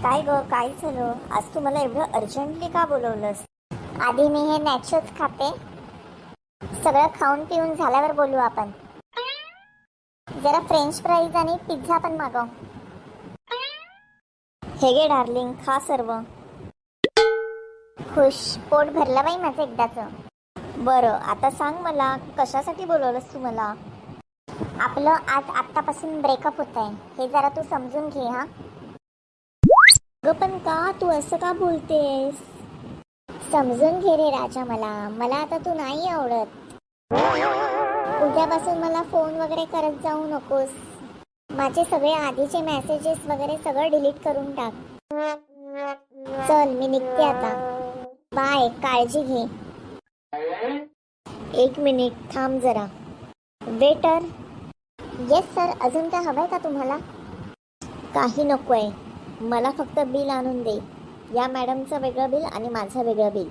काय ग, काय झालं? आज तू मला एवढं अर्जंटली का बोलवलंस? आधी मी हे नॅचोच खाते. सगळं खाऊन पिऊन झाल्यावर बोलू आपण. जरा फ्रेंच फ्राईज आणि पिझ्झा पण मागव. हे घे डार्लिंग, खा सर्व. खुश. पोट भरलं बाई माझं एकदाचं. बरं, आता सांग मला कशासाठी बोलवलंस तू मला? आपलं आज आत्तापासून ब्रेकअप होत आहे, हे जरा तू समजून घे. हा ग, पण का तू असं का बोलतेस? समजून घे रे राजा. मला आता तू नाही आवडत. उद्यापासून मला फोन वगैरे करत जाऊ नकोस. माझे सगळे आधीचे मेसेजेस वगैरे सगळं डिलीट करून टाक. चल, मी निघते आता. बाय, काळजी घे. एक मिनिट थांब जरा. वेटर. येस सर, अजून काय हवंय का तुम्हाला? काही नकोय मला, फक्त बिल आणून दे. या मॅडमचं वेगळं बिल आणि माझं वेगळं बिल.